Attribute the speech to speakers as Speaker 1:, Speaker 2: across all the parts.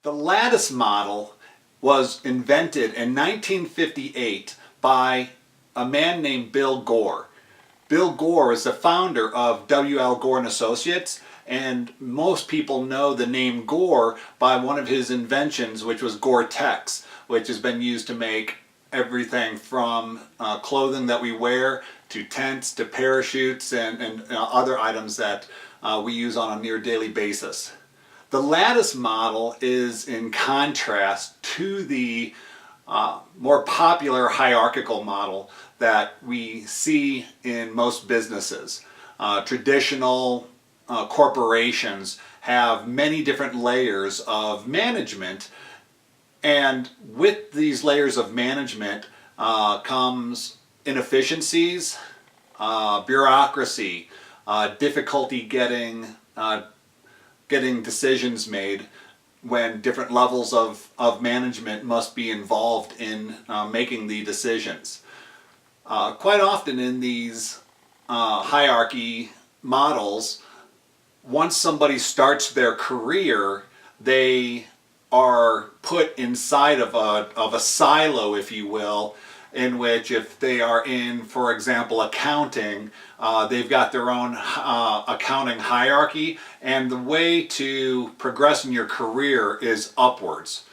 Speaker 1: The lattice model was invented in 1958 by a man named Bill Gore. Bill Gore is the founder of W.L. Gore and Associates, and most people know the name Gore by one of his inventions, which was Gore-Tex, which has been used to make everything from clothing that we wear to tents to parachutes and other items that we use on a near daily basis. The lattice model is in contrast to the more popular hierarchical model that we see in most businesses. Traditional corporations have many different layers of management, and with these layers of management comes inefficiencies, bureaucracy, difficulty getting decisions made when different levels of management must be involved in making the decisions. Quite often in these hierarchy models, once somebody starts their career, they are put inside of a silo, if you will, in which if they are in, for example, accounting, they've got their own accounting hierarchy, and the way to progress in your career is upwards.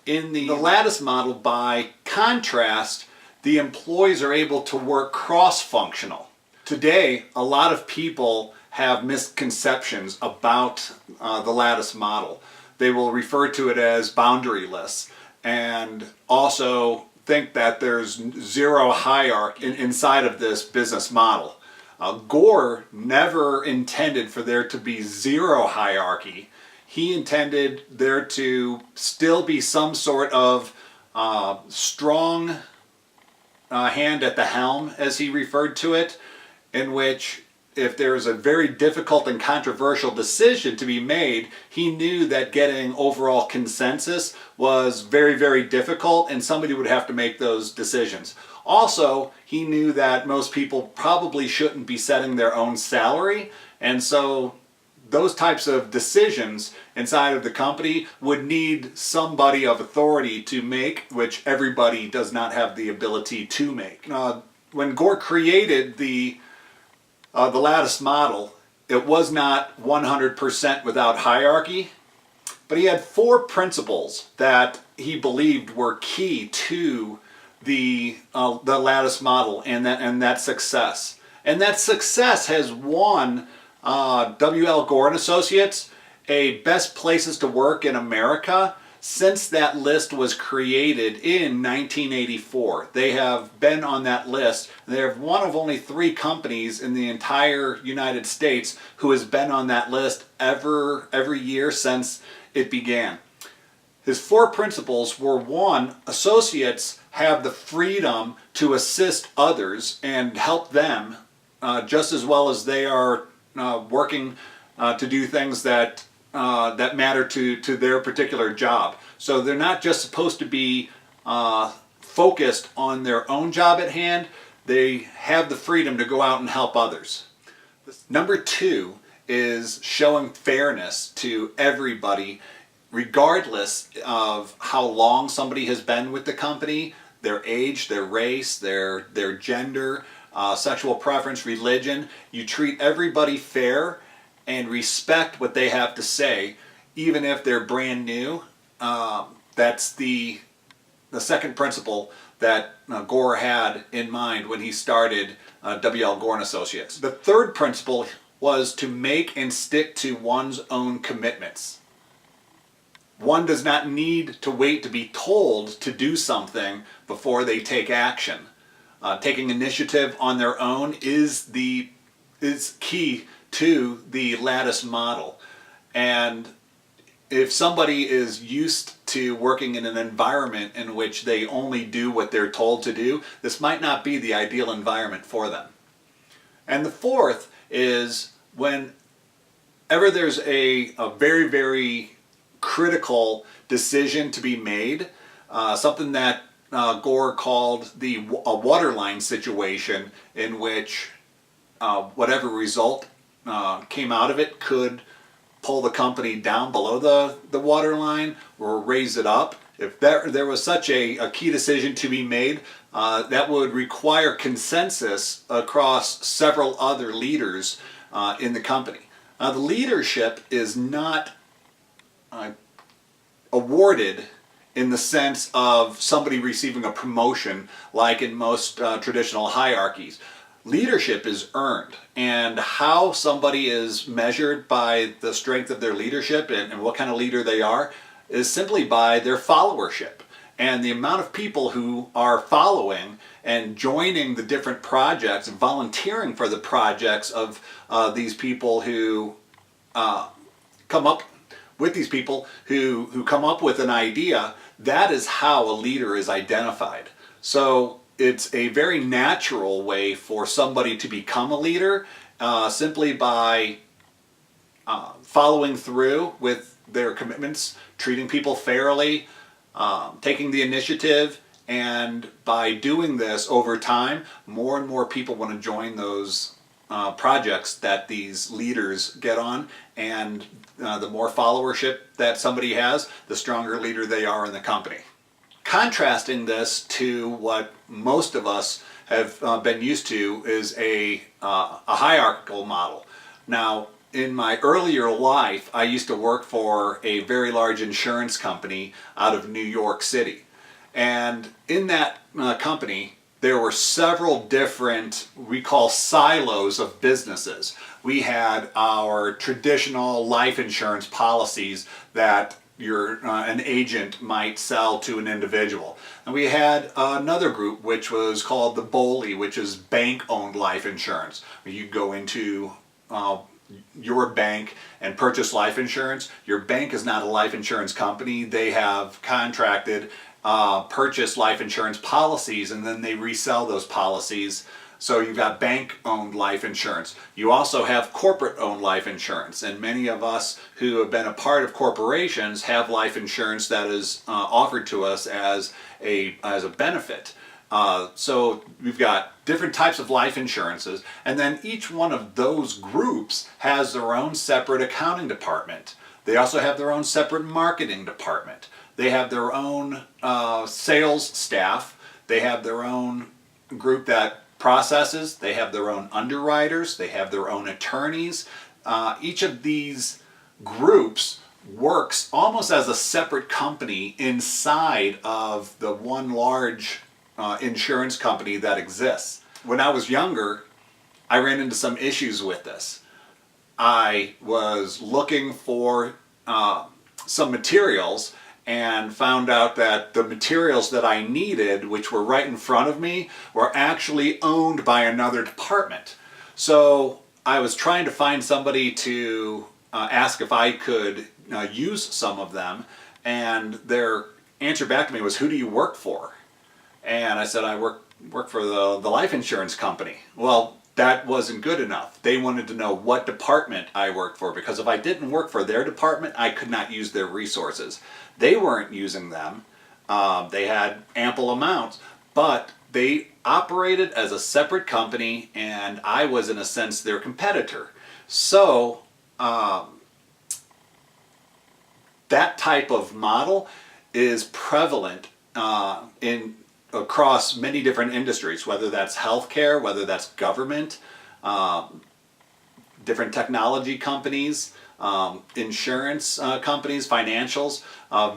Speaker 1: In the lattice model, by contrast, the employees are able to work cross-functional. Today, a lot of people have misconceptions about the lattice model. They will refer to it as boundaryless, and also think that there's zero hierarchy inside of this business model. Gore never intended for there to be zero hierarchy. He intended there to still be some sort of strong hand at the helm, as he referred to it, in which if there is a very difficult and controversial decision to be made, he knew that getting overall consensus was very, very difficult, and somebody would have to make those decisions. Also, he knew that most people probably shouldn't be setting their own salary, and so those types of decisions inside of the company would need somebody of authority to make, which everybody does not have the ability to make. When Gore created the lattice model, it was not 100% without hierarchy, but he had 4 principles that he believed were key to the lattice model and that success. And that success has won W.L. Gore and Associates a Best Places to Work in America since that list was created in 1984. They have been on that list. They're one of only 3 companies in the entire United States who has been on that list every year since it began. His 4 principles were: 1, associates have the freedom to assist others and help them just as well as they are working to do things that matter to their particular job. So they're not just supposed to be focused on their own job at hand, they have the freedom to go out and help others. Number 2 is showing fairness to everybody, regardless of how long somebody has been with the company, their age, their race, their gender, sexual preference, religion. You treat everybody fair and respect what they have to say, even if they're brand new. That's the second principle that Gore had in mind when he started W.L. Gore and Associates. The third principle was to make and stick to one's own commitments. One does not need to wait to be told to do something before they take action. Taking initiative on their own is key to the lattice model. And if somebody is used to working in an environment in which they only do what they're told to do, this might not be the ideal environment for them. And the fourth is whenever there's a very, very critical decision to be made, something that Gore called a waterline situation, in which whatever result came out of it could pull the company down below the waterline or raise it up. If there was such a key decision to be made, that would require consensus across several other leaders in the company. The leadership is not awarded in the sense of somebody receiving a promotion like in most traditional hierarchies. Leadership is earned, and how somebody is measured by the strength of their leadership and what kind of leader they are is simply by their followership. And the amount of people who are following and joining the different projects and volunteering for the projects of these people who come up with these people who come up with an idea, that is how a leader is identified. So it's a very natural way for somebody to become a leader simply by following through with their commitments, treating people fairly, taking the initiative, and by doing this over time, more and more people want to join those projects that these leaders get on, and the more followership that somebody has, the stronger leader they are in the company. Contrasting this to what most of us have been used to is a hierarchical model. Now, in my earlier life, I used to work for a very large insurance company out of New York City. And in that company, there were several different, we call silos of businesses. We had our traditional life insurance policies that an agent might sell to an individual. And we had another group which was called the BOLI, which is bank-owned life insurance. You go into your bank and purchase life insurance. Your bank is not a life insurance company. They have contracted purchase life insurance policies, and then they resell those policies. So you've got bank-owned life insurance. You also have corporate-owned life insurance, and many of us who have been a part of corporations have life insurance that is offered to us as a benefit. So we've got different types of life insurances, and then each one of those groups has their own separate accounting department. They also have their own separate marketing department. They have their own sales staff. They have their own group that processes. They have their own underwriters. They have their own attorneys. Each of these groups works almost as a separate company inside of the one large insurance company that exists. When I was younger, I ran into some issues with this. I was looking for some materials and found out that the materials that I needed, which were right in front of me, were actually owned by another department. So I was trying to find somebody to ask if I could use some of them, and their answer back to me was, "Who do you work for?" And I said, "I work for the life insurance company." Well, that wasn't good enough. They wanted to know what department I worked for, because if I didn't work for their department, I could not use their resources. They weren't using them. They had ample amounts, but they operated as a separate company, and I was, in a sense, their competitor. So that type of model is prevalent across many different industries, whether that's healthcare, whether that's government, different technology companies, insurance companies, financials,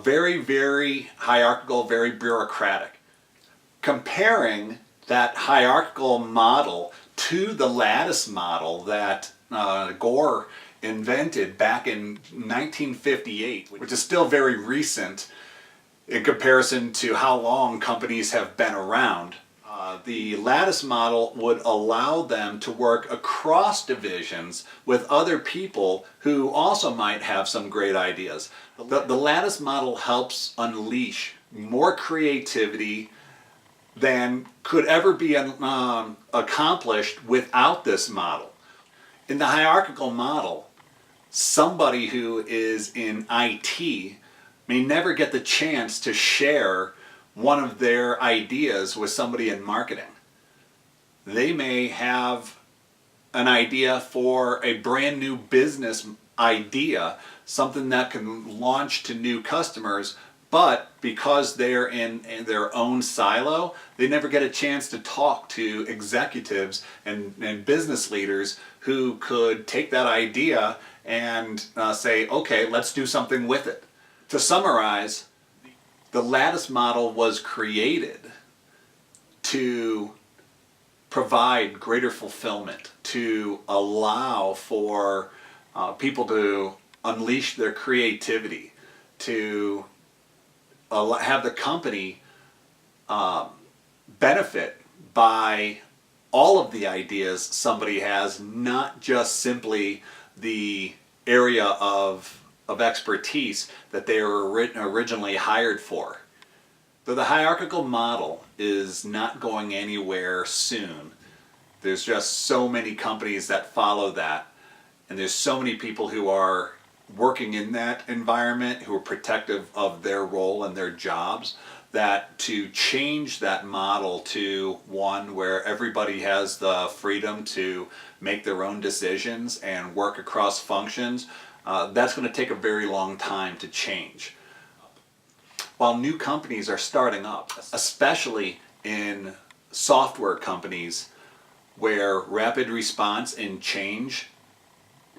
Speaker 1: very, very hierarchical, very bureaucratic. Comparing that hierarchical model to the lattice model that Gore invented back in 1958, which is still very recent in comparison to how long companies have been around. The lattice model would allow them to work across divisions with other people who also might have some great ideas. The lattice model helps unleash more creativity than could ever be accomplished without this model. In the hierarchical model, somebody who is in IT may never get the chance to share one of their ideas with somebody in marketing. They may have an idea for a brand new business idea, something that can launch to new customers, but because they're in their own silo, they never get a chance to talk to executives and business leaders who could take that idea and say, okay, let's do something with it. To summarize, the Lattice model was created to provide greater fulfillment, to allow for people to unleash their creativity, to have the company benefit by all of the ideas somebody has, not just simply the area of expertise that they were originally hired for. So the hierarchical model is not going anywhere soon. There's just so many companies that follow that, and there's so many people who are working in that environment who are protective of their role and their jobs, that to change that model to one where everybody has the freedom to make their own decisions and work across functions, that's going to take a very long time to change. While new companies are starting up, especially in software companies where rapid response and change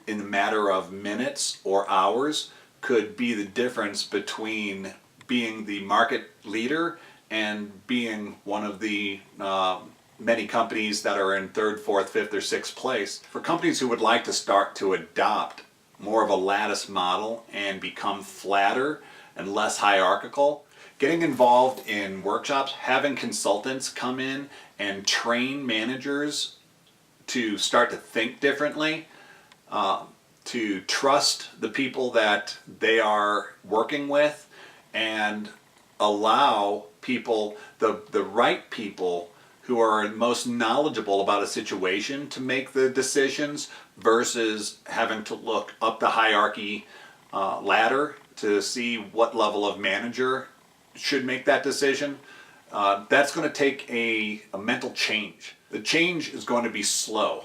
Speaker 1: in a matter of minutes or hours could be the difference between being the market leader and being one of the many companies that are in third, fourth, fifth, or sixth place. For companies who would like to start to adopt more of a lattice model and become flatter and less hierarchical, getting involved in workshops, having consultants come in and train managers to start to think differently, to trust the people that they are working with, and allow people, the right people who are most knowledgeable about a situation to make the decisions versus having to look up the hierarchy ladder to see what level of manager should make that decision. That's going to take a mental change. The change is going to be slow.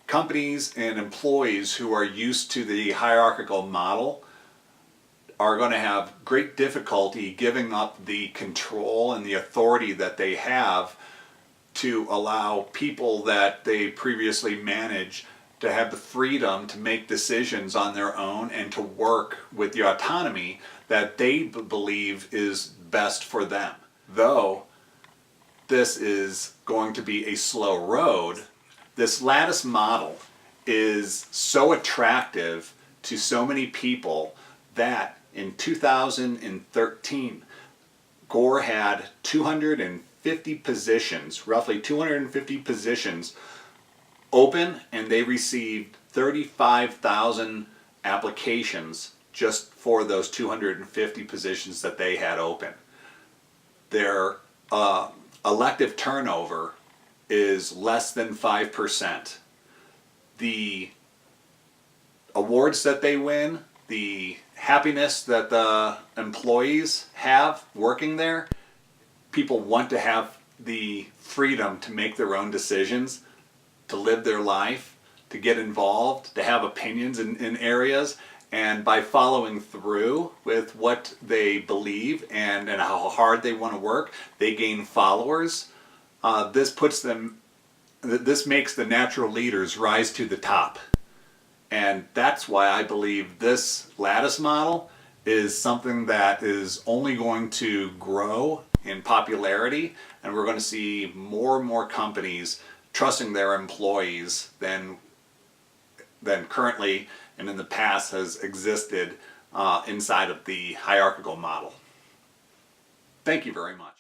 Speaker 1: Companies and employees who are used to the hierarchical model are going to have great difficulty giving up the control and the authority that they have to allow people that they previously managed to have the freedom to make decisions on their own and to work with the autonomy that they believe is best for them. Though this is going to be a slow road, this lattice model is so attractive to so many people that in 2013, Gore had 250 positions, roughly 250 positions open, and they received 35,000 applications just for those 250 positions that they had open. Their elective turnover is less than 5%. The awards that they win, the happiness that the employees have working there, people want to have the freedom to make their own decisions, to live their life, to get involved, to have opinions in areas, and by following through with what they believe and how hard they want to work, they gain followers. This makes the natural leaders rise to the top. And that's why I believe this lattice model is something that is only going to grow in popularity, and we're going to see more and more companies trusting their employees than currently and in the past has existed inside of the hierarchical model. Thank you very much.